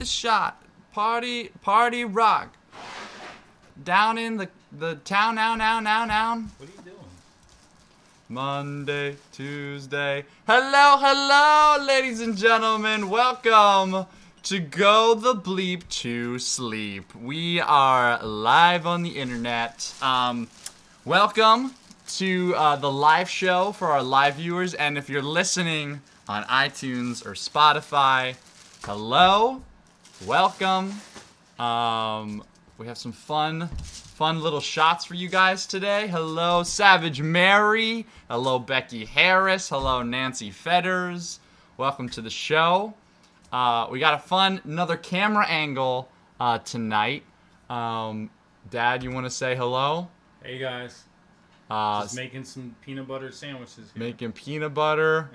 Shot. Party rock. Down in the town now. What are you doing? Monday, Tuesday. Hello, ladies and gentlemen. Welcome to Go the Bleep to Sleep. We are live on the internet. Welcome to the live show for our live viewers. And if you're listening on iTunes or Spotify, hello. Welcome. We have some fun little shots for you guys today. Hello, Savage Mary. Hello, Becky Harris. Hello, Nancy Fetters. Welcome to the show. We got another camera angle tonight. Dad, you want to say hello? Hey guys. Just making some peanut butter sandwiches here. Making peanut butter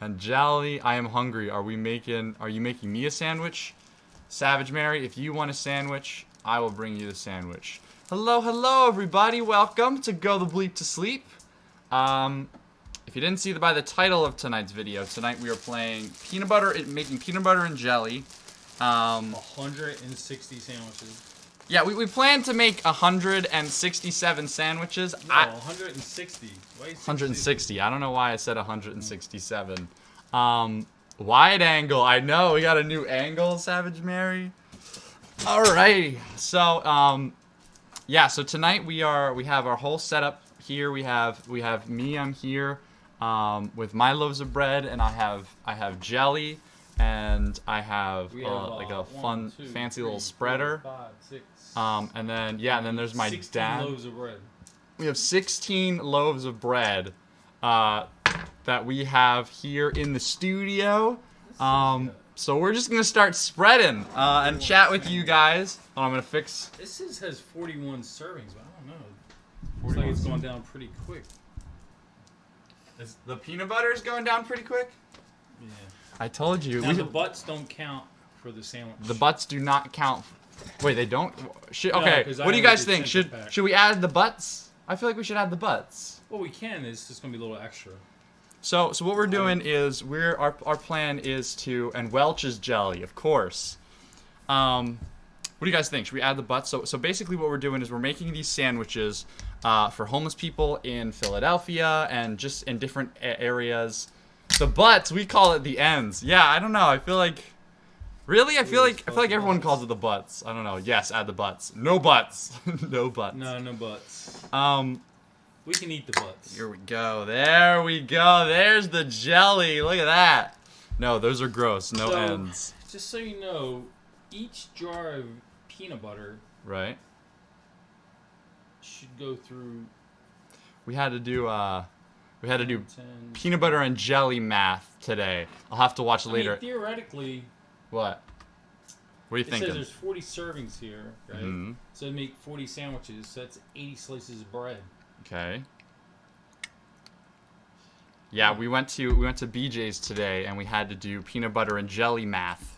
and jelly. I am hungry. Are you making me a sandwich? Savage Mary, if you want a sandwich, I will bring you the sandwich. Hello, everybody. Welcome to Go the Bleep to Sleep. If you didn't see by the title of tonight's video, tonight we are playing making peanut butter and jelly. 160 sandwiches. Yeah, we plan to make 167 sandwiches. No, 160. Why 160. I don't know why I said 167. Wide angle. I know, we got a new angle, Savage Mary. Alrighty. So, yeah, so tonight we have our whole setup here. We have me, I'm here, with my loaves of bread, and I have jelly, and I have like a fancy little spreader. 4, 5, 6, and then there's my 16 dad. loaves of bread. We have 16 loaves of bread that we have here in the studio. So we're just gonna start spreading and chat with you guys. Oh, I'm gonna fix. This has 41 servings, but I don't know. Looks like it's going down pretty quick. The peanut butter is going down pretty quick. Yeah. I told you. Now the butts don't count for the sandwich. The butts do not count. Wait, they don't? No, okay, 'cause what do you guys think? Should we add the butts? I feel like we should add the butts. Well, we can. It's just gonna be a little extra. So what we're doing is our plan is to, and Welch's jelly, of course. What do you guys think? Should we add the butts? So basically what we're doing is we're making these sandwiches for homeless people in Philadelphia and just in different areas. The butts, we call it the ends. Yeah, I don't know. I feel like I feel like everyone calls it the butts. I don't know. Yes, add the butts. No butts. No butts. No butts. We can eat the butts. Here we go. There we go. There's the jelly. Look at that. No, those are gross. No ends. Just so you know, each jar of peanut butter should go through. We had to do 10, peanut butter and jelly math today. I'll have to watch later. I mean, theoretically. What? What are you thinking? It says there's 40 servings here, right? Mm-hmm. So to make 40 sandwiches, so that's 80 slices of bread. Okay. Yeah, we went to BJ's today and we had to do peanut butter and jelly math.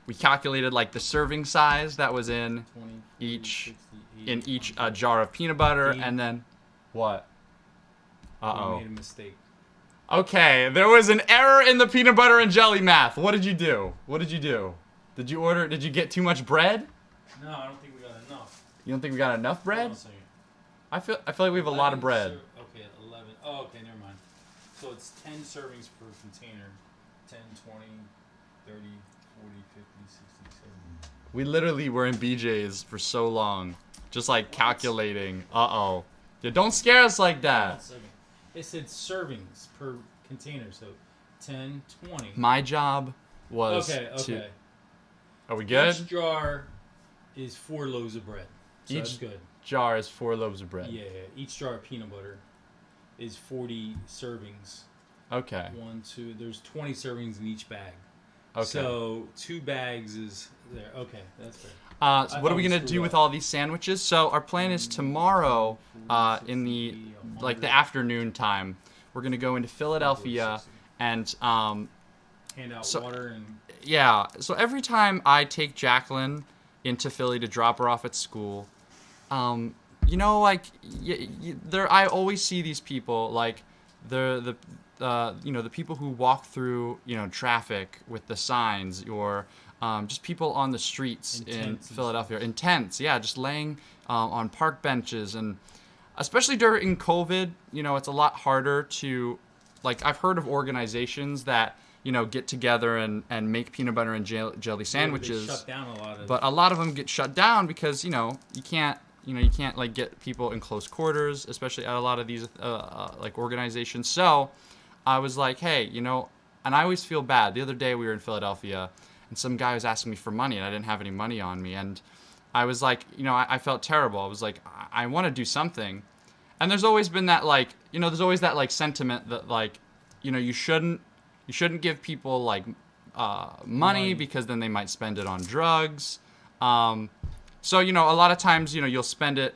We calculated like the serving size that was in 20, 40, each 60, 80, jar of peanut butter, 80. and then what? We made a mistake. Okay, there was an error in the peanut butter and jelly math. What did you do? Did you get too much bread? No, I don't think we got enough. You don't think we got enough bread? Hold on a second. I feel like we have a lot of bread. Okay, 11. Oh, okay, never mind. So it's 10 servings per container. 10, 20, 30, 40, 50, 60, 70. We literally were in BJ's for so long. Just like calculating. Uh-oh. Yeah, don't scare us like that. It said servings per container, so 10, 20. My job was Okay. Are we good? Each jar is 4 loaves of bread. So that's good. Jar is 4 loaves of bread. Yeah. Each jar of peanut butter is 40 servings. Okay. There's 20 servings in each bag. Okay. So 2 bags is there. Okay, that's fair. So what are we gonna do with all these sandwiches? So our plan is tomorrow, in the afternoon time, we're gonna go into Philadelphia and hand out water and. Yeah. So every time I take Jacqueline into Philly to drop her off at school, you know, like I always see these people like the the people who walk through, traffic with the signs, or just people on the streets in Philadelphia. In tents, yeah, just laying on park benches. And especially during COVID, it's a lot harder to, like, I've heard of organizations that, get together and make peanut butter and jelly sandwiches. They shut down a lot of but a lot of them get shut down because, you can't, like, get people in close quarters, especially at a lot of these, like, organizations. So I was like, hey, and I always feel bad. The other day we were in Philadelphia, and some guy was asking me for money, and I didn't have any money on me. And I was like, I felt terrible. I was like, I want to do something. And there's always been that, like, there's always that, like, sentiment that, like, you shouldn't give people, like, money because then they might spend it on drugs. So, a lot of times, you'll spend it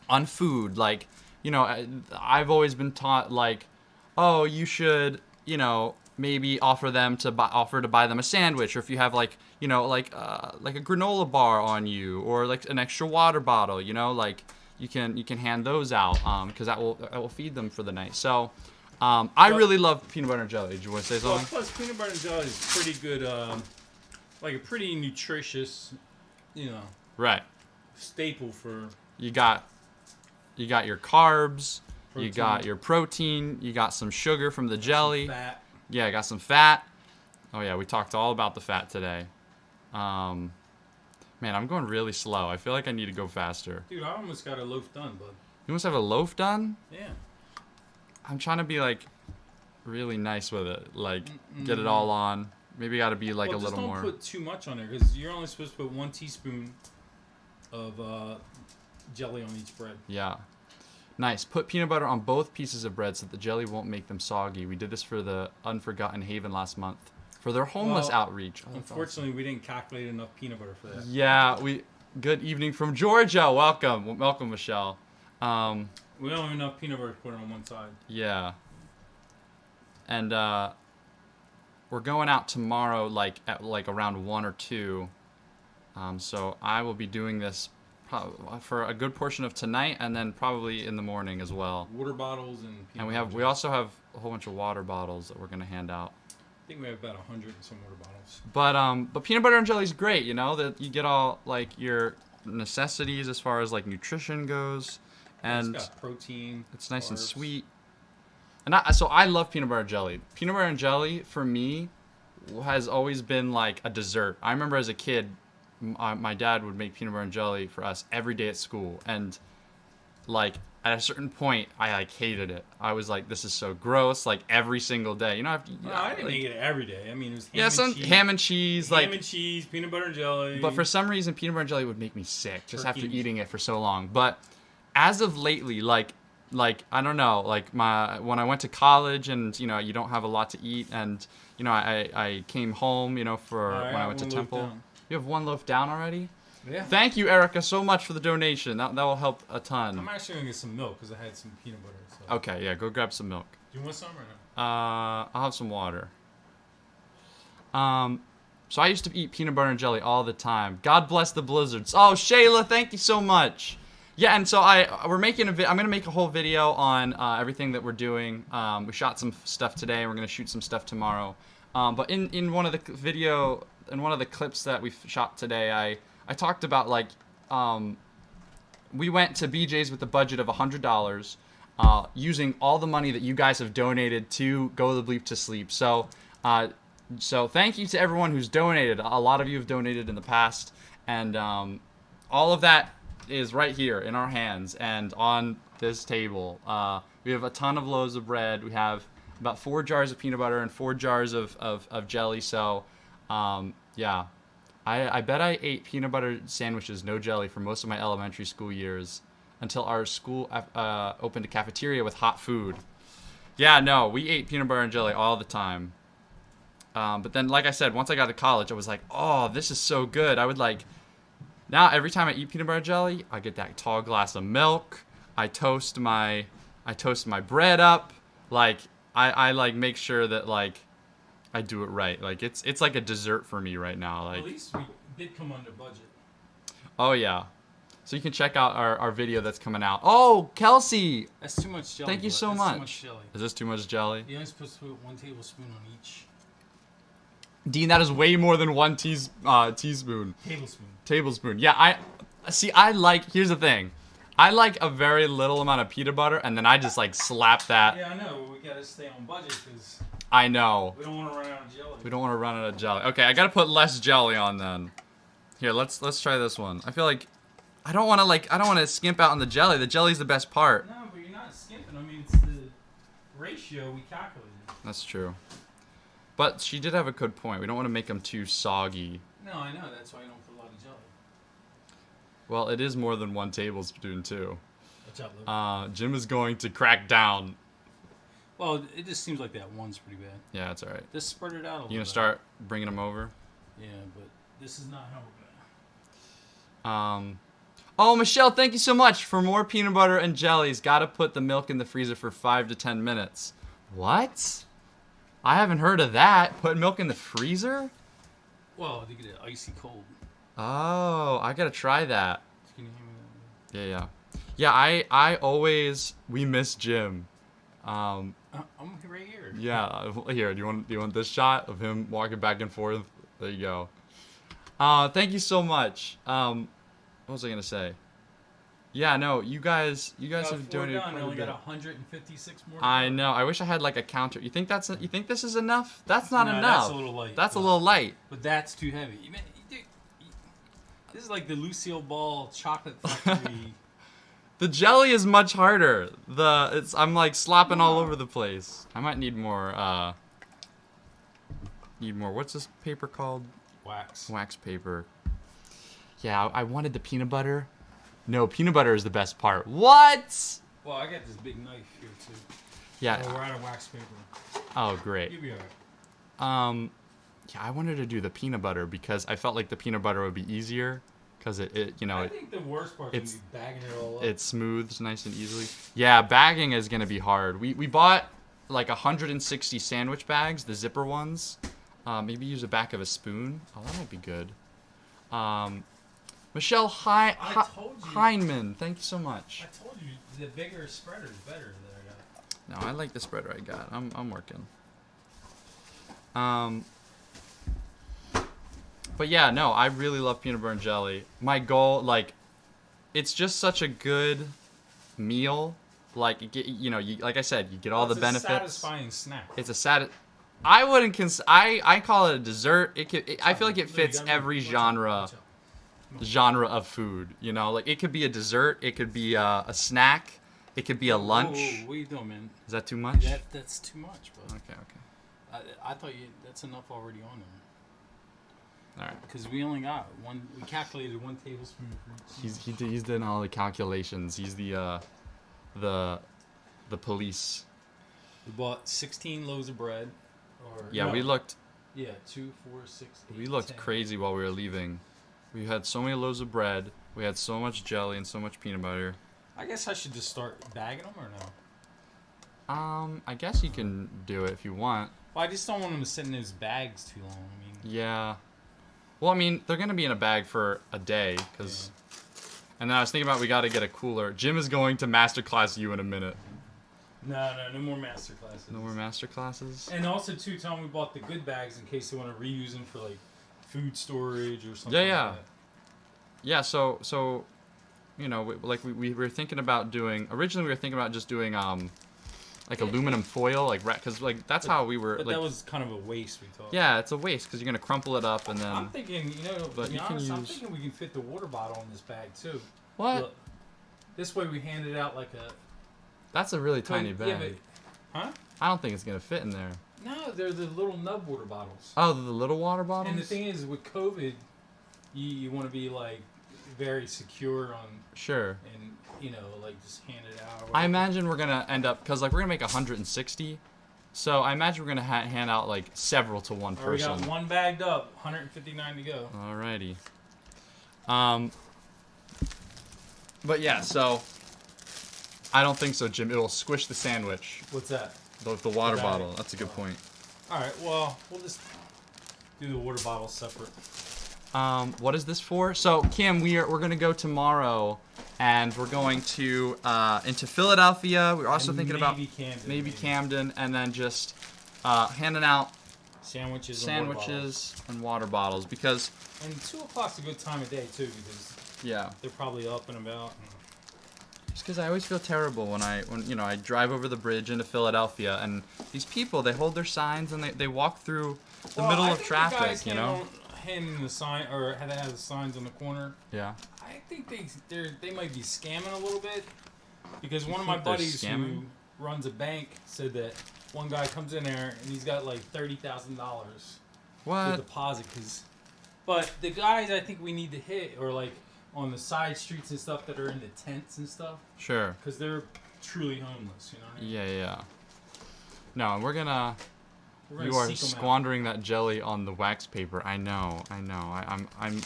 on food. Like, I've always been taught, like, oh, you should, maybe offer to buy them a sandwich, or if you have, like, like a granola bar on you, or like an extra water bottle, like you can hand those out, because that will feed them for the night. So I really love peanut butter and jelly. Do you want to say something? Well, plus peanut butter and jelly is pretty good, like a pretty nutritious, right, staple for. You got your carbs. Protein. You got your protein. You got some sugar from the jelly. Fat. Yeah, I got some fat. Oh yeah, we talked all about the fat today. Man, I'm going really slow. I feel like I need to go faster. Dude, I almost got a loaf done, bud. You almost have a loaf done? Yeah. I'm trying to be, like, really nice with it. Like, get it all on. Maybe got to be, like, a little more. Just don't put too much on there, because you're only supposed to put 1 teaspoon of jelly on each bread. Yeah. Nice. Put peanut butter on both pieces of bread so that the jelly won't make them soggy. We did this for the Unforgotten Haven last month for their homeless outreach. Oh, unfortunately, we didn't calculate enough peanut butter for that. Yeah, good evening from Georgia. Welcome, Michelle. We don't have enough peanut butter to put it on one side. Yeah. And we're going out tomorrow, like at around 1 or 2. So I will be doing this for a good portion of tonight, and then probably in the morning as well. Water bottles and we also have a whole bunch of water bottles that we're gonna hand out. I think we have about 100 and some water bottles. But peanut butter and jelly is great. That you get all, like, your necessities as far as, like, nutrition goes, and it's got protein. It's nice carbs. and sweet. And so I love peanut butter and jelly. Peanut butter and jelly for me has always been like a dessert. I remember as a kid, my dad would make peanut butter and jelly for us every day at school, and, like, at a certain point, I, like, hated it. I was like, this is so gross, like, every single day. I didn't make it every day. I mean, it was ham and cheese, ham and cheese, peanut butter and jelly. But for some reason, peanut butter and jelly would make me sick just after eating it for so long. But as of lately, like I don't know, like, when I went to college, and you don't have a lot to eat, and I came home, for when I went to Temple. You have 1 loaf down already? Yeah. Thank you, Erica, so much for the donation. That will help a ton. I'm actually going to get some milk because I had some peanut butter. So. Okay, yeah, go grab some milk. Do you want some or no? I'll have some water. So I used to eat peanut butter and jelly all the time. God bless the blizzards. Oh, Shayla, thank you so much. Yeah, and so we're making I'm going to make a whole video on everything that we're doing. We shot some stuff today. We're going to shoot some stuff tomorrow. But in one of the clips that we shot today, I talked about, like, we went to BJ's with a budget of $100, using all the money that you guys have donated to Go the Bleep to Sleep. So thank you to everyone who's donated. A lot of you have donated in the past, and all of that is right here in our hands and on this table. We have a ton of loaves of bread. We have about 4 jars of peanut butter and 4 jars of jelly. So, yeah. I bet I ate peanut butter sandwiches, no jelly, for most of my elementary school years until our school opened a cafeteria with hot food. Yeah, no, we ate peanut butter and jelly all the time. But then, like I said, once I got to college, I was like, oh, this is so good. I would, like, now every time I eat peanut butter and jelly, I get that tall glass of milk. I toast my bread up. Like, I like, make sure that, like, I do it right. Like, it's like a dessert for me right now. Like, at least we did come under budget. Oh yeah, So you can check out our video that's coming out. Oh, Kelsey! That's too much jelly. Thank you so That's much. Too much jelly. Is this too much jelly? You're only supposed to put 1 tablespoon on each. Dean, that is way more than 1 teaspoon. Tablespoon. Yeah, here's the thing. I like a very little amount of peanut butter, and then I just like slap that. Yeah, I know. We gotta stay on budget because I know. we don't want to run out of jelly. We don't want to run out of jelly. Okay, I gotta put less jelly on then. Here, let's try this one. I feel like I don't want to skimp out on the jelly. The jelly's the best part. No, but you're not skimping. I mean, it's the ratio we calculated. That's true. But she did have a good point. We don't want to make them too soggy. No, I know. That's why you don't put a lot of jelly. Well, it is more than 1 tablespoon too. Watch out, Luke. Jim is going to crack down. Well, it just seems like that one's pretty bad. Yeah, it's all right. Just spread it out a little bit. You gonna start bringing them over? Yeah, but this is not how we're gonna. Oh, Michelle, thank you so much for more peanut butter and jellies. Gotta put the milk in the freezer for 5 to 10 minutes. What? I haven't heard of that. Put milk in the freezer? Well, you get it icy cold. Oh, I gotta try that. Can you hand me that? Yeah. I always, we miss Jim. I'm right here. Yeah, here, do you want this shot of him walking back and forth? There you go. Thank you so much. What was I gonna say? Yeah, no, you guys have donated quite a bit. We only got 156 more. I know. I wish I had like a counter. You think this is enough? That's not enough. That's a little light. That's a little light. But that's too heavy. This is like the Lucille Ball chocolate factory. The jelly is much harder. I'm like slopping all over the place. I might need more. What's this paper called? Wax. Wax paper. Yeah, I wanted the peanut butter. No, peanut butter is the best part. What? Well, I got this big knife here too. Yeah. Oh, we're out of wax paper. Oh, great. You'll be alright. Yeah, I wanted to do the peanut butter because I felt like the peanut butter would be easier because I think the worst part is bagging it all up. It smooths nice and easily. Yeah, bagging is gonna be hard. We bought like 160 sandwich bags, the zipper ones. Maybe use the back of a spoon. Oh, that might be good. Michelle Heineman, thank you so much. I told you the bigger spreader is better than I got. No, I like the spreader I got. I'm working. But yeah, no, I really love peanut butter and jelly. My goal, like, it's just such a good meal. Like, like I said, you get all the benefits. It's a satisfying snack. It's a I wouldn't I call it a dessert. I feel like it fits every genre of food. You know, like it could be a dessert, it could be a snack, it could be a lunch. Whoa, what are you doing, man? Is that too much? That's too much, bro. Okay. I thought that's enough already on there. All right. Because we only got one. We calculated 1 tablespoon for each. He's done all the calculations. He's the police. We bought 16 loaves of bread. We looked. Yeah, 2, 4, 6. 8, We looked 10. crazy while we were leaving. We had so many loaves of bread. We had so much jelly and so much peanut butter. I guess I should just start bagging them or no? I guess you can do it if you want. Well, I just don't want them to sit in those bags too long. I mean. Yeah. Well, I mean, they're gonna be in a bag for a day, cause. Yeah. And then I was thinking about we got to get a cooler. Jim is going to masterclass you in a minute. No more master classes. No more master classes. And also, too, tell them we bought the good bags in case they want to reuse them for like food storage or something. Yeah. Like that. Yeah. So, you know, we were thinking about doing. Originally, we were thinking about just doing like aluminum foil, like because like that's how we were. But like, that was kind of a waste, we thought. Yeah, it's a waste because you're gonna crumple it up and then. I'm thinking, but you can use. I'm thinking we can fit the water bottle in this bag too. What? Look, this way we hand it out like a. That's a really tiny bag. Yeah, but, huh? I don't think it's gonna fit in there. No, they're the little nub water bottles. Oh, the little water bottles. And the thing is, with COVID, you want to be like very secure on. Sure. And like just hand it out. I imagine we're gonna end up because like we're gonna make 160, so I imagine we're gonna hand out like several to one person. We got one bagged up, 159 to go. Alrighty. But yeah, so I don't think so, Jim. It'll squish the sandwich. What's that? The water bottle. That's a good point. All right. Well, we'll just do the water bottle separate. What is this for? So, Kim, we're gonna go tomorrow, and we're going to into Philadelphia. We're also thinking about maybe Camden, and then just handing out sandwiches and water bottles because. And 2 o'clock's a good time of day too because they're probably up and about. Just because I always feel terrible when I drive over the bridge into Philadelphia, and these people, they hold their signs and they walk through the middle of traffic, the guys handing the sign or how they have the signs on the corner. Yeah. I think they might be scamming a little bit because one of my buddies who runs a bank said that one guy comes in there and he's got like $30,000 to deposit. But the guys I think we need to hit are like on the side streets and stuff that are in the tents and stuff. Sure. Because they're truly homeless, you know what I mean? Yeah. No, we're gonna you are squandering that jelly on the wax paper. I know. I'm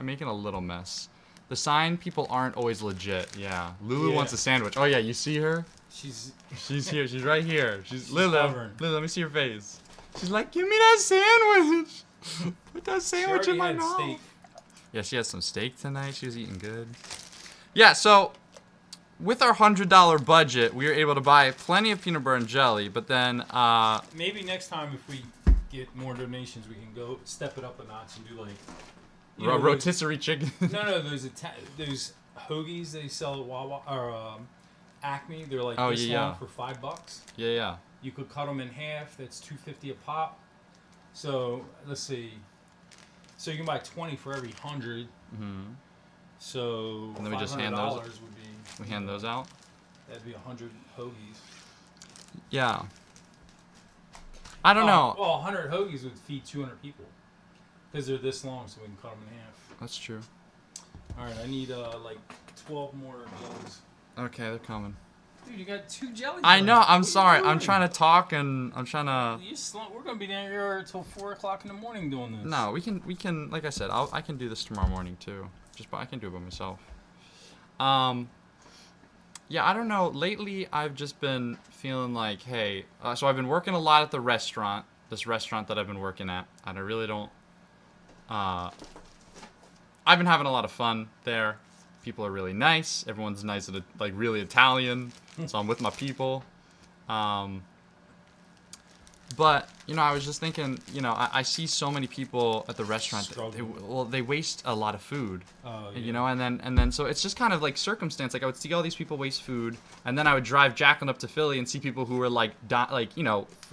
making a little mess. The sign people aren't always legit. Yeah. Lulu wants a sandwich. Oh yeah, you see her? She's here. She's right here. She's Lulu. Lulu, let me see your face. She's like, give me that sandwich. Put that sandwich in my mouth. Steak. Yeah, she had some steak tonight. She was eating good. Yeah, so with our $100 budget, we were able to buy plenty of peanut butter and jelly, but then maybe next time if we get more donations, we can go step it up a notch and do like rotisserie chicken. No, there's hoagies they sell at Wawa or Acme. They're like this long for $5. Yeah. You could cut them in half. That's $2.50 a pop. So let's see. So you can buy 20 for every 100. Mm-hmm. So and then we just hand those. Would be. We hand those out. That'd be 100 hoagies. Yeah. I don't know. Well, 100 hoagies would feed 200 people because they're this long, so we can cut them in half. That's true. All right, I need like 12 more jellies. Okay, they're coming. Dude, you got 2 jellies. I know. I'm sorry. I'm trying to talk and I'm trying to. We're gonna be down here until 4 o'clock in the morning doing this. No, we can. Like I said, I can do this tomorrow morning too. I can do it by myself. Yeah, I don't know. Lately, I've just been feeling like, hey. So I've been working a lot at the restaurant. This restaurant that I've been working at, and I really don't. I've been having a lot of fun there. People are really nice. Everyone's nice and like really Italian. So I'm with my people. But I was just thinking, I see so many people at the restaurant. They waste a lot of food. Oh, yeah. And then so it's just kind of like circumstance. Like I would see all these people waste food, and then I would drive Jacqueline up to Philly and see people who were like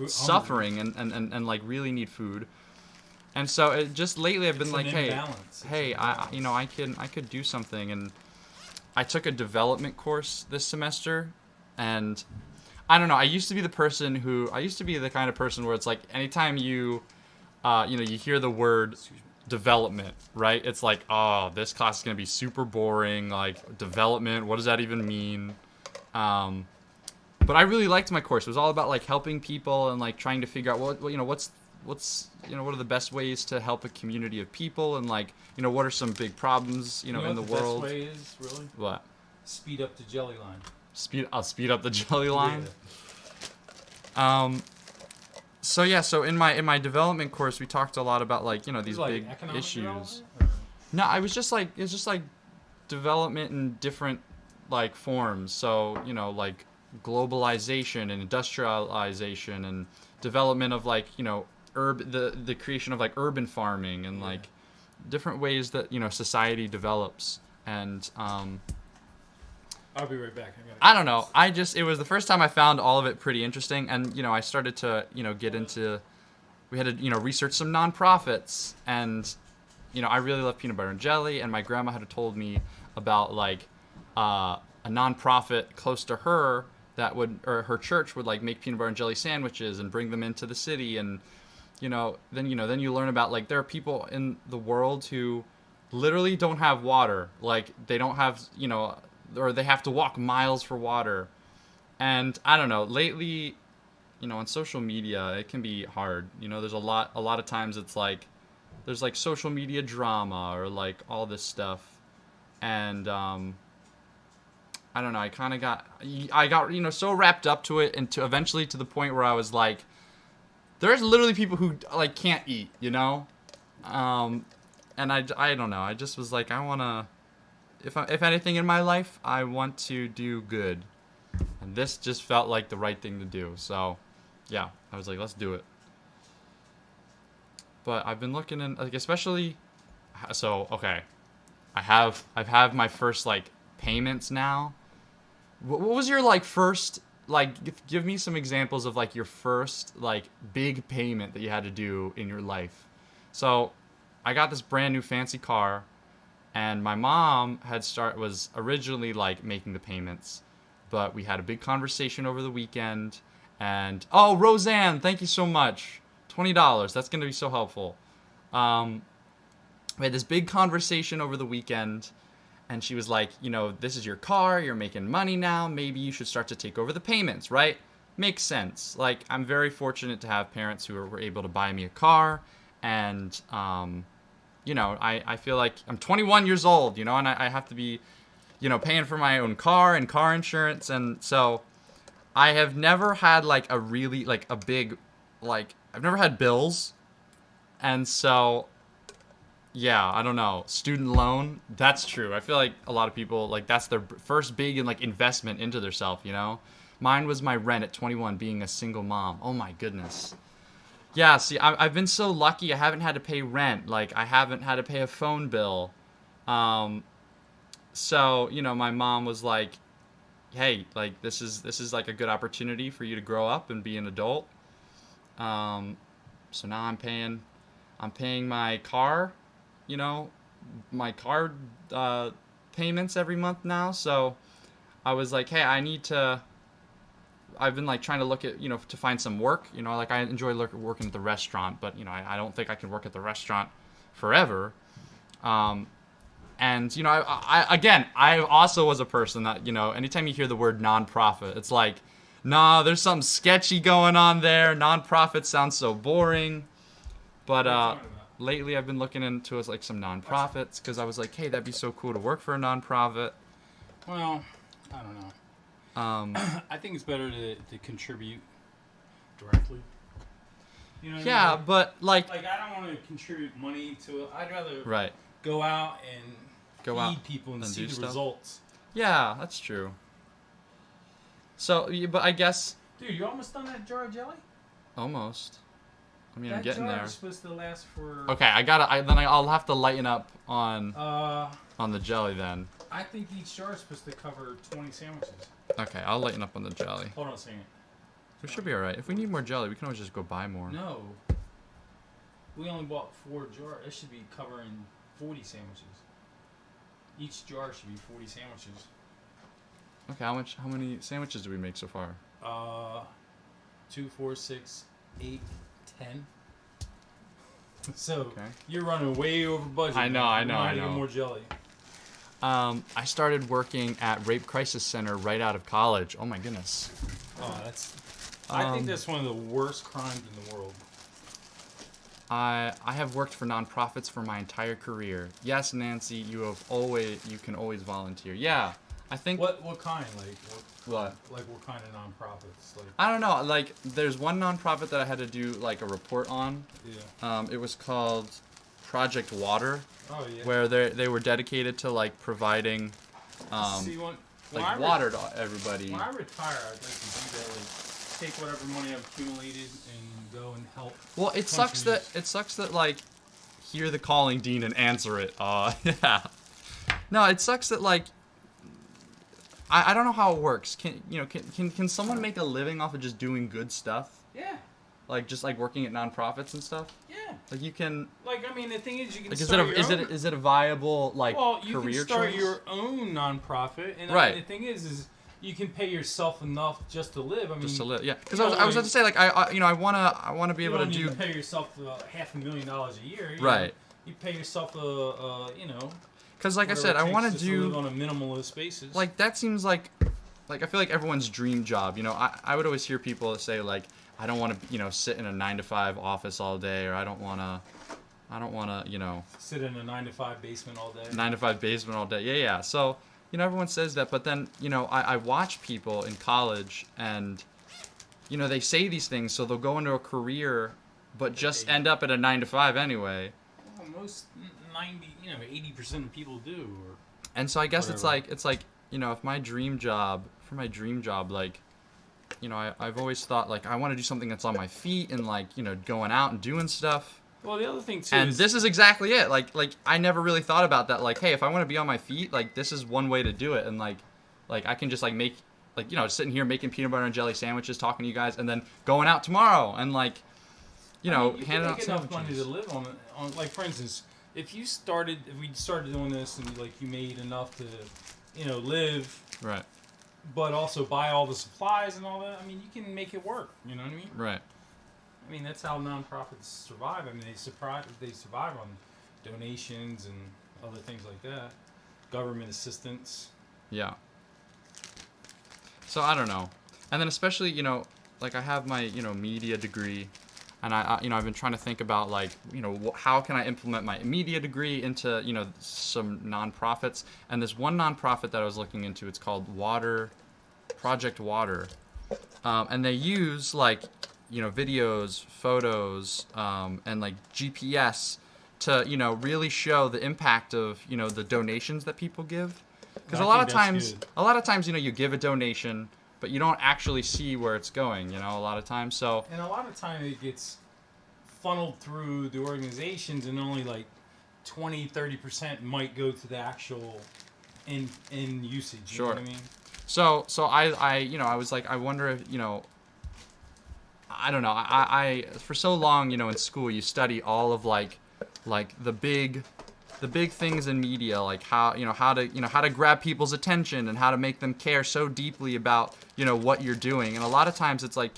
suffering and like really need food. And so it just lately I've been like, hey, I could do something. And I took a development course this semester, and I don't know. I used to be the kind of person where it's like anytime you hear the word development, right? It's like, oh, this class is gonna be super boring. Like development, what does that even mean? But I really liked my course. It was all about like helping people and like trying to figure out what are the best ways to help a community of people, and like what are some big problems in the world. Best way is really what? Speed up the jelly line. I'll speed up the jelly line. Yeah. So in my development course, we talked a lot about like these big issues. No, it's just like development in different like forms. So like globalization and industrialization and development of like the creation of like urban farming and like different ways that society develops. And I'll be right back. I don't know. It was the first time I found all of it pretty interesting, and I started to get into. We had to research some nonprofits, and I really love peanut butter and jelly, and my grandma had told me about like a nonprofit close to her that her church would like make peanut butter and jelly sandwiches and bring them into the city, and then you learn about like there are people in the world who literally don't have water, like they don't have or they have to walk miles for water. And I don't know, lately, on social media, it can be hard. There's a lot of times it's like, there's like social media drama or like all this stuff. And, I don't know, I got so wrapped up to it and eventually to the point where I was like, there's literally people who like can't eat, And I don't know. I just was like, I want to, if anything in my life, I want to do good. And this just felt like the right thing to do. So, yeah, I was like, let's do it. But I've been looking in, like, especially, so, okay. I've had my first, like, payments now. What was your, like, first, like, give me some examples of, like, your first, like, big payment that you had to do in your life. So, I got this brand new fancy car, and my mom was originally, like, making the payments. But we had a big conversation over the weekend, and, oh, Roseanne, thank you so much. $20, that's going to be so helpful. We had this big conversation over the weekend, and she was like, you know, this is your car, you're making money now, maybe you should start to take over the payments, right? Makes sense. Like, I'm very fortunate to have parents who were able to buy me a car, and, you know, I feel like I'm 21 years old, you know, and I have to be, you know, paying for my own car and car insurance, and so I have never had, like, a really, like, a big, like, I've never had bills, and so, yeah, I don't know, student loan, that's true. I feel like a lot of people, like, that's their first big, like, investment into their self, you know? Mine was my rent at 21, being a single mom. Oh my goodness. Yeah, see, I've been so lucky, I haven't had to pay rent, like, I haven't had to pay a phone bill, so, you know, my mom was like, hey, like, this is like a good opportunity for you to grow up and be an adult. So now I'm paying my car, you know, my car payments every month now. So I was like, hey, I've been, like, trying to look at, you know, to find some work, you know, like, I enjoy working at the restaurant, but, you know, I don't think I can work at the restaurant forever. And, you know, I also was a person that, you know, anytime you hear the word nonprofit, it's like, nah, there's something sketchy going on there. Nonprofit sounds so boring. But lately I've been looking into, like, some nonprofits because I was like, hey, that'd be so cool to work for a nonprofit. Well, I don't know. I think it's better to contribute directly. You know what I mean? But, like, I don't want to contribute money to it. I'd rather right. go out and feed people and see the results. Yeah, that's true. So, but I guess... Dude, you almost done that jar of jelly? Almost. I mean, that I'm getting there. That jar is supposed to last for... Okay, I'll have to lighten up on the jelly then. I think each jar is supposed to cover 20 sandwiches. Okay, I'll lighten up on the jelly. Hold on a second. We should be alright. If we need more jelly, we can always just go buy more. No. We only bought 4 jars. It should be covering 40 sandwiches. Each jar should be 40 sandwiches. Okay, how many sandwiches do we make so far? 2, 4, 6, 8, 10. So, okay. You're running way over budget. I know. Get more jelly. I started working at Rape Crisis Center right out of college. Oh my goodness. Oh, I think that's one of the worst crimes in the world. I have worked for nonprofits for my entire career. Yes, Nancy, you can always volunteer. Yeah, I think. What kind? What? Like what kind of nonprofits? Like I don't know. Like there's one nonprofit that I had to do like a report on. Yeah. It was called Project Water. Oh yeah. Where they were dedicated to like providing water to everybody. When I retire, I'd like to do that. Like, take whatever money I've accumulated and go and help. Well, it sucks that like hear the calling, Dean, and answer it. Yeah. No, it sucks that like I don't know how it works. Can someone make a living off of just doing good stuff? Yeah. Like just like working at nonprofits and stuff? Yeah. Like you can. Like I mean, the thing is, you can. Like, is it a viable like career choice? Well, you can start your own nonprofit, and right. I mean, the thing is you can pay yourself enough just to live. I mean, just to live, yeah. Because I was about to say like I wanna be able to do. You pay yourself $500,000 a year. Right. You pay yourself Because like I said, I want to do live on a minimalist basis. Like that seems like I feel like everyone's dream job. You know, I would always hear people say like I don't want to sit in a 9-to-5 office all day, or I don't want to sit in a 9-to-5 basement all day. 9-to-5 basement all day. Yeah. So everyone says that, but then I watch people in college and they say these things, so they'll go into a career, but just end up at a 9-to-5 anyway. most 90, 80% of people do. And so I guess it's like, if my dream job, like, I've always thought, like, I want to do something that's on my feet and, like, going out and doing stuff. Well, the other thing, too, and this is exactly it. Like, I never really thought about that. Like, hey, if I want to be on my feet, like, this is one way to do it. And, like I can just, like, make, like, sitting here making peanut butter and jelly sandwiches, talking to you guys, and then going out tomorrow and, like, handing out sandwiches. Enough money to live on, like, for instance, if we started doing this and, like, you made enough to, live. Right. But also buy all the supplies and all that. I mean, you can make it work. You know what I mean? Right. I mean, that's how nonprofits survive. I mean, they survive on donations and other things like that. Government assistance. Yeah. So I don't know. And then especially, like I have my, media degree, and I've been trying to think about, like, how can I implement my media degree into, some nonprofits. And this one nonprofit that I was looking into, it's called Project Water. And they use, like, videos, photos, and, like, GPS to, really show the impact of, the donations that people give. Because a lot of times, you give a donation, but you don't actually see where it's going, a lot of times. So. And a lot of time it gets funneled through the organizations, and only like 20-30% might go to the actual in usage. You know what I mean? So I was like, I wonder if, I don't know. I for so long, in school, you study all of like the big things in media, like how to grab people's attention and how to make them care so deeply about, what you're doing. And a lot of times it's like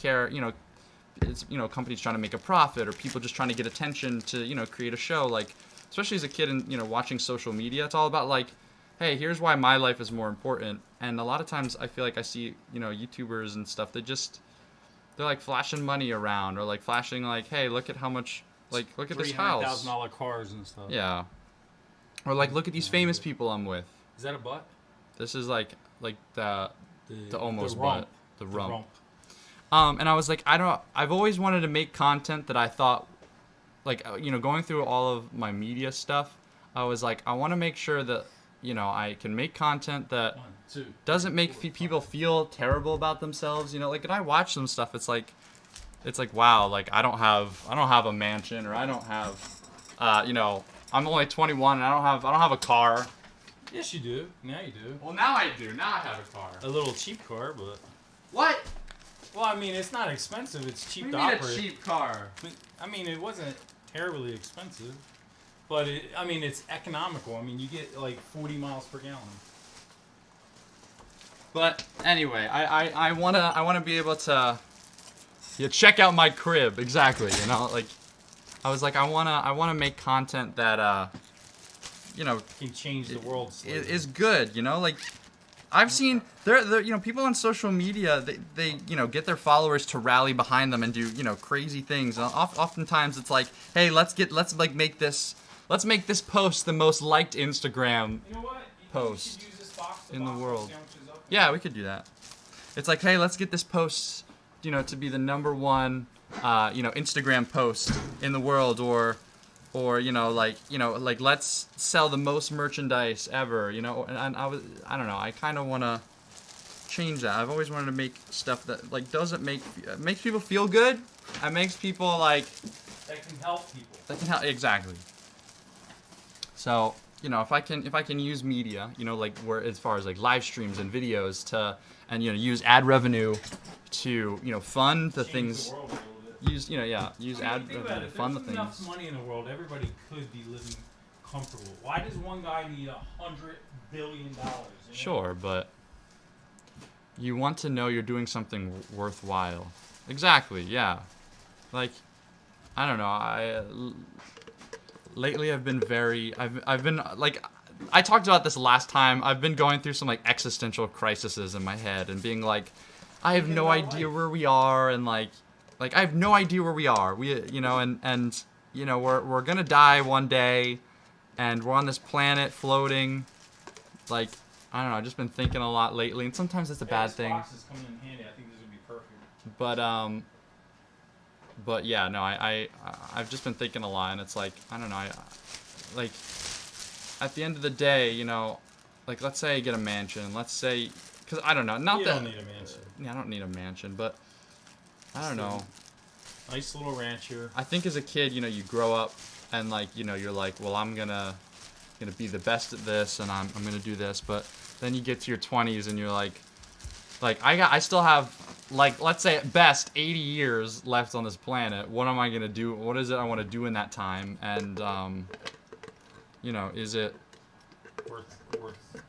it's, companies trying to make a profit, or people just trying to get attention to, create a show. Like, especially as a kid and, watching social media, it's all about like, hey, here's why my life is more important. And a lot of times I feel like I see, YouTubers and stuff, they're like flashing money around, or like flashing like, hey, look at how much, like, look at this house. $300,000 cars and stuff. Yeah. Or like, look at these famous people I'm with. Is that a butt? This is like the almost butt. The rump. rump. And I was like, I've always wanted to make content that I thought, like, going through all of my media stuff, I was like, I want to make sure that, I can make content that doesn't make people feel terrible about themselves. Like, when I watch some stuff, it's like, wow, like, I don't have a mansion, or I don't have, I'm only 21 and I don't have a car. Yes, you do. Now you do. Well, now I do. Now I have a car. A little cheap car, but. What? Well, I mean, it's not expensive. It's cheap to operate. What do you mean a cheap car? I mean, it wasn't terribly expensive, but it's economical. I mean, you get like 40 miles per gallon. But anyway, I wanna be able to check out my crib. Exactly. Like, I was like, I wanna make content that can change the world. Is good. Like, I've seen there people on social media, they get their followers to rally behind them and do crazy things. And oftentimes it's like, hey, let's make this post the most liked Instagram post in the world. Yeah, we could do that. It's like, hey, let's get this post to be the number one Instagram post in the world, or like let's sell the most merchandise ever, and I don't know, I kind of want to change that. I've always wanted to make stuff that like makes people feel good, and makes people like that can help people. That can help, exactly. So if I can use media, like where as far as like live streams and videos and use ad revenue to fund the things. Use ad revenue to fund the things. If there's enough money in the world, everybody could be living comfortable. Why does one guy need $100 billion? Sure, but you want to know you're doing something worthwhile. Exactly. Yeah. Like, I don't know. Lately I've been like, I talked about this last time. I've been going through some like existential crises in my head and being like, I have no idea where we are, and like I have no idea where we are. We're gonna die one day, and we're on this planet floating. Like, I don't know. I've just been thinking a lot lately, and sometimes it's a bad thing. Box is coming in handy. I think this would be perfect. But yeah, no, I've just been thinking a lot, and it's like, I don't know. like, at the end of the day, you know, like, let's say I get a mansion. Let's say, because I don't know, not you that. You don't need a mansion. Yeah, I don't need a mansion, but I don't know. Nice little rancher. I think as a kid, you know, you grow up and like, you know, you're like, well, I'm gonna be the best at this, and I'm gonna do this. But then you get to your 20s and you're like I still have, like, let's say at best 80 years left on this planet. What am I gonna do? What is it I want to do in that time? And you know, is it worth?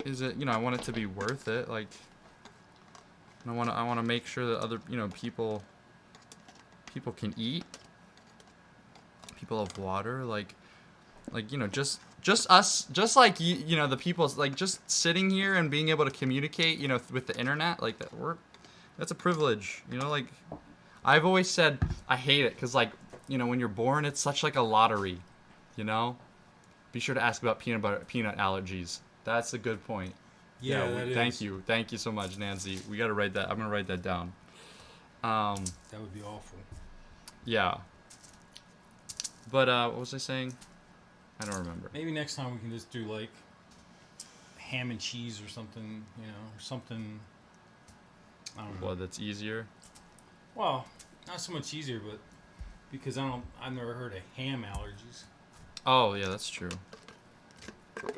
Is it, you know, I want it to be worth it? Like, I want to make sure that other, you know, people can eat. People have water, like, you know, just us, just like you know, the people, like, just sitting here and being able to communicate, you know, with the internet, like, that's a privilege, you know. Like, I've always said I hate it because, like, you know, when you're born, it's such like a lottery, you know. Be sure to ask about peanut allergies. That's a good point. Yeah, that is. Thank you so much, Nancy. We gotta write that. I'm gonna write that down. That would be awful. Yeah. But what was I saying? I don't remember. Maybe next time we can just do like ham and cheese or something, you know, or something. I don't know. Well, that's easier. Well, not so much easier, but because I've never heard of ham allergies. Oh yeah, that's true.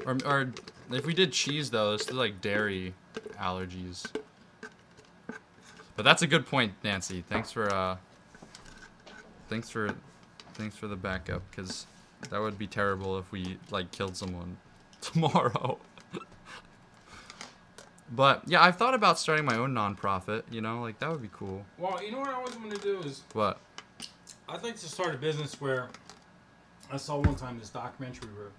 Or if we did cheese though, it's still like dairy allergies. But that's a good point, Nancy. Thanks for the backup, because that would be terrible if we like killed someone tomorrow. But yeah, I've thought about starting my own nonprofit. You know, like, that would be cool. Well, you know what I was going to do is what? I'd like to start a business where I saw one time this documentary where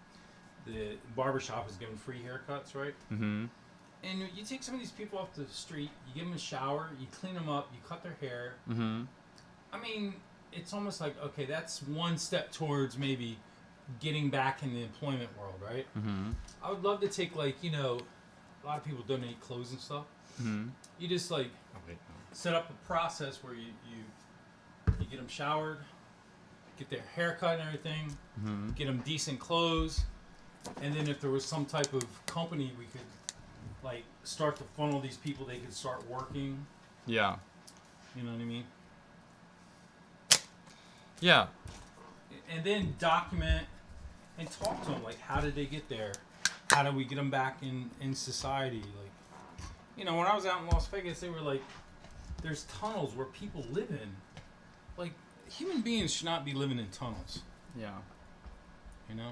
the barbershop is giving free haircuts, right? Mm-hmm. And you take some of these people off the street, you give them a shower, you clean them up, you cut their hair. Mm-hmm. I mean, it's almost like, okay, that's one step towards maybe getting back in the employment world, right? Mm-hmm. I would love to take, like, you know, a lot of people donate clothes and stuff. Mm-hmm. You just, like, set up a process where you get them showered, get their hair cut and everything, mm-hmm. get them decent clothes, and then if there was some type of company we could, like, start to funnel these people, they could start working. Yeah. You know what I mean? Yeah. And then document and talk to them, like, how did they get there? How do we get them back in society? Like, you know, when I was out in Las Vegas, they were like, there's tunnels where people live in. Like, human beings should not be living in tunnels. Yeah. You know?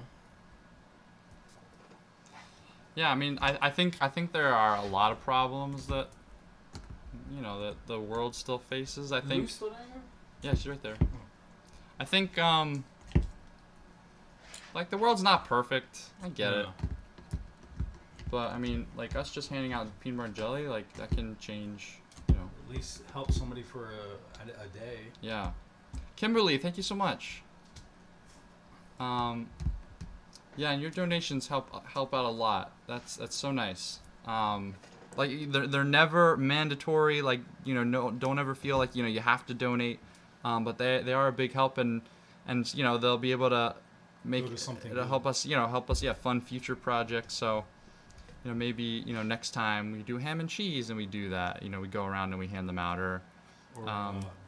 Yeah, I mean, I think there are a lot of problems that, you know, that the world still faces. I think. Luke's still down there? Yeah, she's right there. I think, like, the world's not perfect. I get it. But, I mean, like, us just handing out peanut butter and jelly, like, that can change, you know. At least help somebody for a day. Yeah. Kimberly, thank you so much. Yeah, and your donations help out a lot. That's so nice. Like, they're never mandatory. Like, you know, don't ever feel like, you know, you have to donate. But they are a big help, and you know, they'll be able to make it'll help us, yeah, fund future projects. So, you know, maybe, you know, next time we do ham and cheese and we do that, you know, we go around and we hand them out, or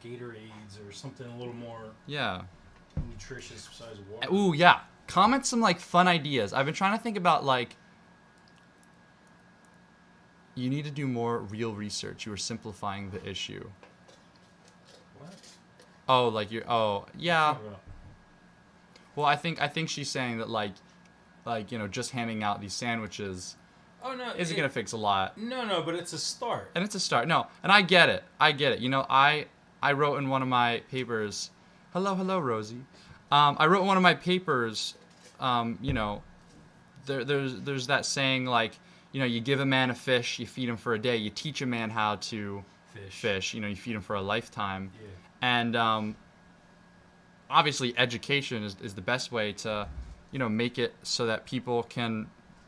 Gatorades or something a little more nutritious besides water. Ooh, yeah. Comment some, like, fun ideas. I've been trying to think about, like, you need to do more real research. You are simplifying the issue. What? Oh, like yeah. Well, I think she's saying that, like, you know, just handing out these sandwiches isn't gonna fix a lot. No, but it's a start. And it's a start. No, and I get it. You know, I wrote in one of my papers. Hello, Rosie. I wrote in one of my papers. You know, there's that saying, like, you know, you give a man a fish, you feed him for a day. You teach a man how to fish. You know, you feed him for a lifetime. Yeah. And obviously, education is the best way to, you know, make it so that people can,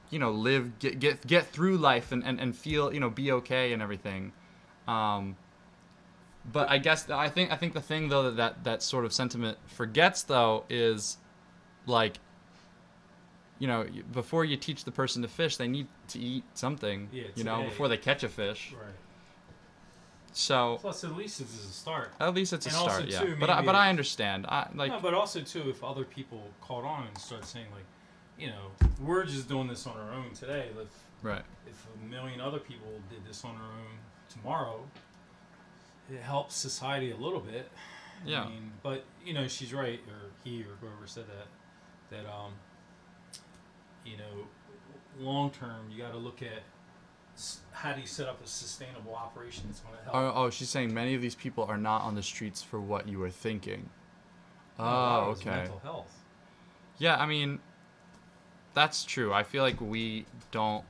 you know, live, get through life and feel, you know, be okay and everything. But I guess I think the thing, though, that sort of sentiment forgets, though, is, like, you know, before you teach the person to fish, they need to eat something, you know, before they catch a fish. Right. So. Plus, at least it's a start. At least it's a start, yeah. Too, but I understand. No, but also too, if other people caught on and start saying like, you know, we're just doing this on our own today. Right. If a million other people did this on their own tomorrow, it helps society a little bit. Yeah. I mean, but you know, she's right, or he or whoever said that you know, long term, you got to look at how do you set up a sustainable operation that's going to help. Oh, she's saying many of these people are not on the streets for what you were thinking. Oh, okay. Mental health. Yeah, I mean, that's true. I feel like we don't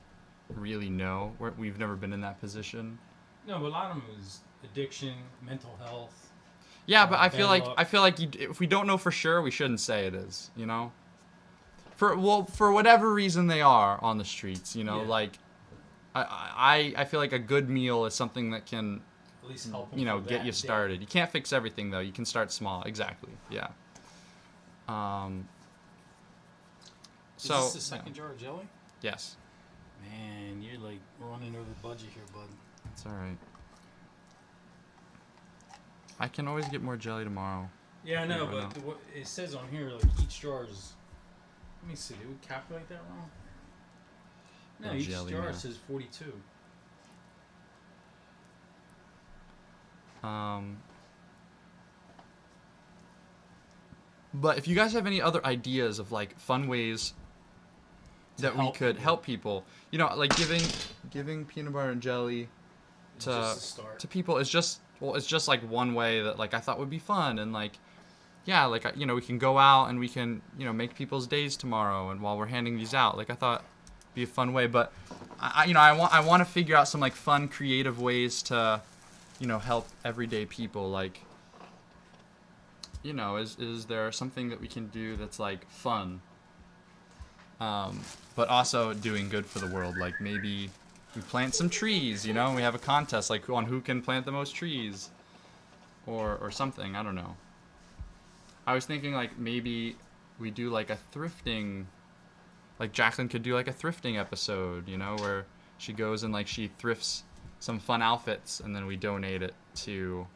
really know. We've never been in that position. No, but a lot of them is addiction, mental health. Yeah, but I feel like if we don't know for sure, we shouldn't say it is. You know, for whatever reason they are on the streets. You know, like I feel like a good meal is something that can at least help you know get you started. You can't fix everything though. You can start small. Exactly. Yeah. Is this the second jar of jelly? Yes. Man, you're like running over budget here, bud. It's all right. I can always get more jelly tomorrow. Yeah, I know, but what it says on here, like each jar is. Let me see. Did we calculate that wrong? No, each jar says 42. But if you guys have any other ideas of like fun ways that we could help people, you know, like giving peanut butter and jelly to people is just it's just like one way that like I thought would be fun. And like yeah, like you know, we can go out and we can, you know, make people's days tomorrow, and while we're handing these out, like I thought it'd be a fun way. But I want to figure out some like fun creative ways to, you know, help everyday people. Like, you know, is there something that we can do that's like fun, but also doing good for the world? Like maybe we plant some trees, you know, and we have a contest like on who can plant the most trees, or something. I don't know. I was thinking like maybe we do like a thrifting, like Jacqueline could do like a thrifting episode, you know, where she goes and like she thrifts some fun outfits and then we donate it to,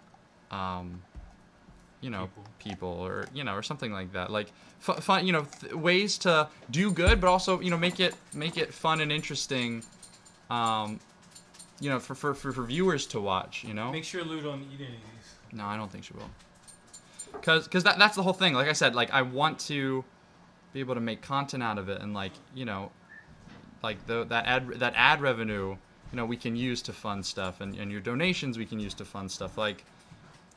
you know, people or, you know, or something like that. Like fun, you know, ways to do good, but also, you know, make it fun and interesting, you know, for viewers to watch, you know. Make sure Lou don't eat any of these. No, I don't think she will. Cause that's the whole thing. Like I said, like I want to be able to make content out of it, and like, you know, like that ad revenue, you know, we can use to fund stuff, and your donations we can use to fund stuff. Like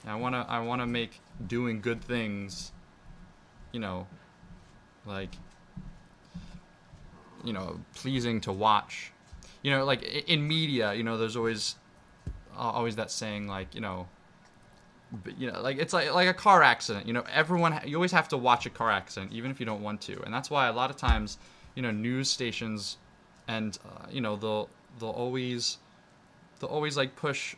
I wanna make doing good things, you know, like, you know, pleasing to watch. You know, like in media, you know, there's always that saying, like, you know, like it's like a car accident. You know, you always have to watch a car accident, even if you don't want to. And that's why a lot of times, you know, news stations, and you know, they'll always like push,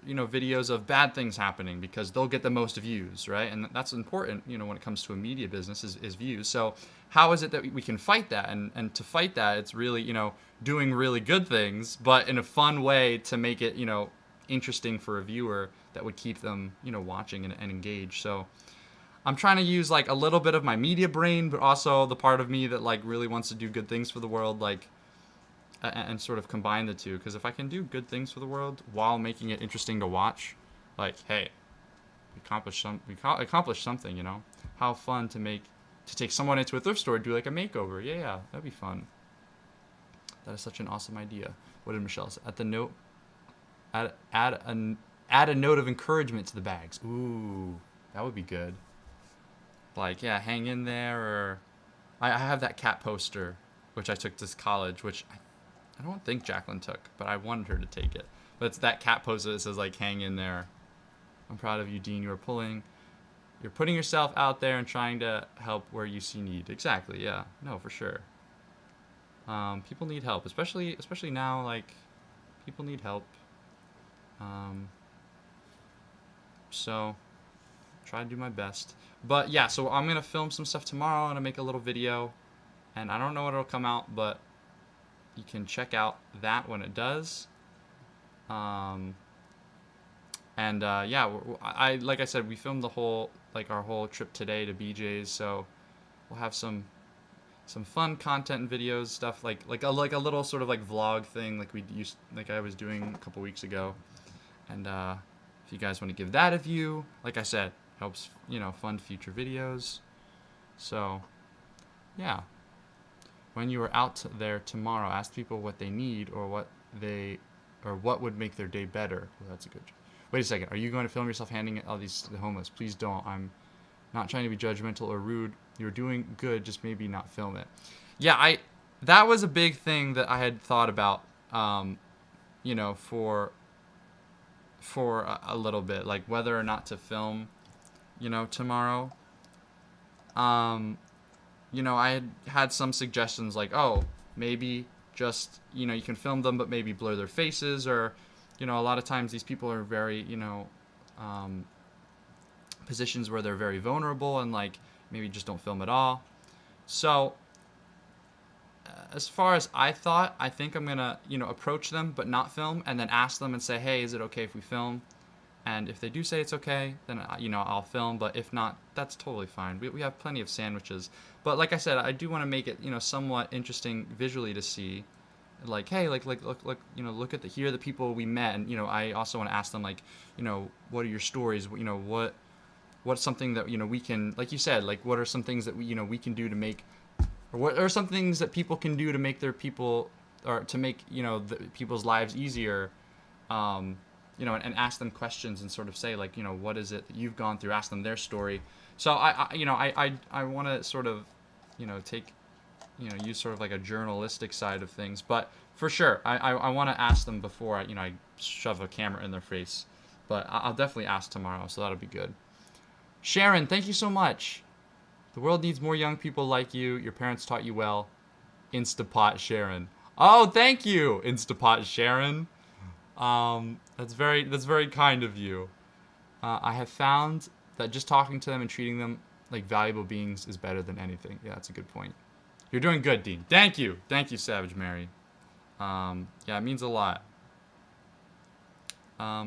you know, videos of bad things happening because they'll get the most views, right? And that's important, you know, when it comes to a media business is views. So how is it that we can fight that? And to fight that, it's really, you know, doing really good things, but in a fun way to make it, you know, interesting for a viewer that would keep them, you know, watching and engaged. So I'm trying to use like a little bit of my media brain, but also the part of me that like really wants to do good things for the world, like, and sort of combine the two. Because if I can do good things for the world while making it interesting to watch, like, hey, we accomplished something, you know. How fun to take someone into a thrift store and do like a makeover. Yeah, that'd be fun. That is such an awesome idea. What did Michelle say? Add a note of encouragement to the bags. Ooh, that would be good. Like, yeah, hang in there. Or I have that cat poster, which I took to college, which I don't think Jacqueline took, but I wanted her to take it. But it's that cat poster that says, like, hang in there. I'm proud of you, Dean. You're putting yourself out there and trying to help where you see need. Exactly, yeah. No, for sure. People need help, especially now, like, people need help. So try to do my best. But yeah, so I'm gonna film some stuff tomorrow and I make a little video, and I don't know when it'll come out, but you can check out that when it does. Yeah, like I said, we filmed our whole trip today to BJ's, so we'll have some fun content and videos, stuff like a little sort of like vlog thing like I was doing a couple weeks ago. And if you guys want to give that a view, like I said, helps fund future videos. So yeah, when you are out there tomorrow, ask people what they need or what would make their day better. Well, that's a good. Wait a second. Are you going to film yourself handing all these to the homeless? Please don't. I'm not trying to be judgmental or rude. You're doing good. Just maybe not film it. Yeah, that was a big thing that I had thought about. For a little bit, like whether or not to film, tomorrow. I had some suggestions like, oh, maybe just, you can film them, but maybe blur their faces, or, a lot of times these people are very, positions where they're very vulnerable, and like maybe just don't film at all. So as far as I think I'm gonna approach them but not film, and then ask them and say, hey, is it okay if we film? And if they do say it's okay, then I'll film. But if not, that's totally fine. We have plenty of sandwiches. But like I said, I do want to make it somewhat interesting visually to see. Like, hey, look at here are the people we met, and I also want to ask them like, what are your stories? What's something that we can, like you said, like what are some things that we can do to make, or what are some things that people can do to make their people, or to make the people's lives easier, and ask them questions and sort of say like, what is it that you've gone through? Ask them their story. So I want to sort of take use sort of like a journalistic side of things, but for sure I want to ask them before I shove a camera in their face. But I'll definitely ask tomorrow, so that'll be good. Sharon, thank you so much. The world needs more young people like you. Your parents taught you well. Instapot Sharon. Oh, thank you, Instapot Sharon. That's very kind of you. I have found that just talking to them and treating them like valuable beings is better than anything. Yeah, that's a good point. You're doing good, Dean. Thank you, Savage Mary. Yeah, it means a lot.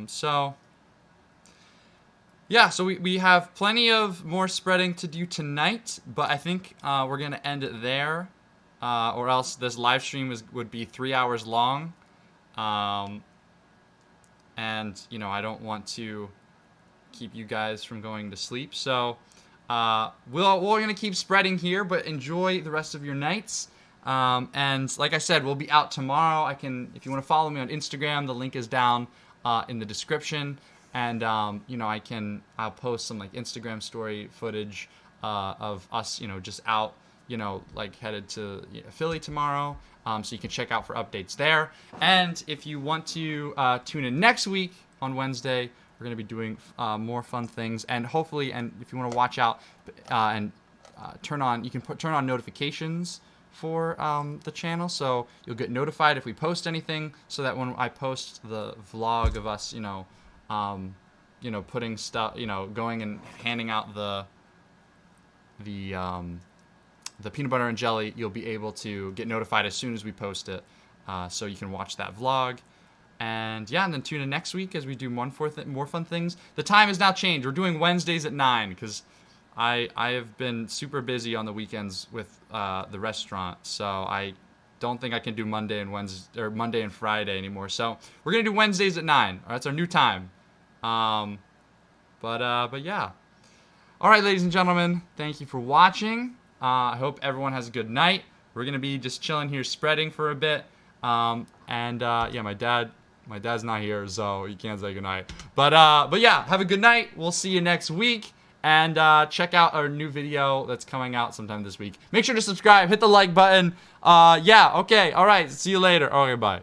So we have plenty of more spreading to do tonight, but I think we're gonna end it there, or else this live stream would be 3 hours long. And I don't want to keep you guys from going to sleep, so we're gonna keep spreading here, but enjoy the rest of your nights. And like I said, we'll be out tomorrow. If you want to follow me on Instagram, the link is down in the description, and I'll post some like Instagram story footage of us just out like headed to Philly tomorrow. So you can check out for updates there. And if you want to tune in next week on Wednesday, we're going to be doing more fun things. And hopefully, and if you want to watch out and turn on notifications for the channel, so you'll get notified if we post anything, so that when I post the vlog of us, putting stuff, going and handing out the peanut butter and jelly, you'll be able to get notified as soon as we post it, so you can watch that vlog. And yeah, and then tune in next week as we do more fun things. The time has now changed. We're doing Wednesdays at 9 because I have been super busy on the weekends with the restaurant, so I don't think I can do Monday and Friday anymore. So we're gonna do Wednesdays at 9. All right, that's our new time. But yeah. All right, ladies and gentlemen, thank you for watching. I hope everyone has a good night. We're gonna be just chilling here, spreading for a bit. Yeah, my dad's not here, so he can't say goodnight. But yeah, have a good night. We'll see you next week. And check out our new video that's coming out sometime this week. Make sure to subscribe, hit the like button. Yeah, okay, all right, see you later. Okay, bye.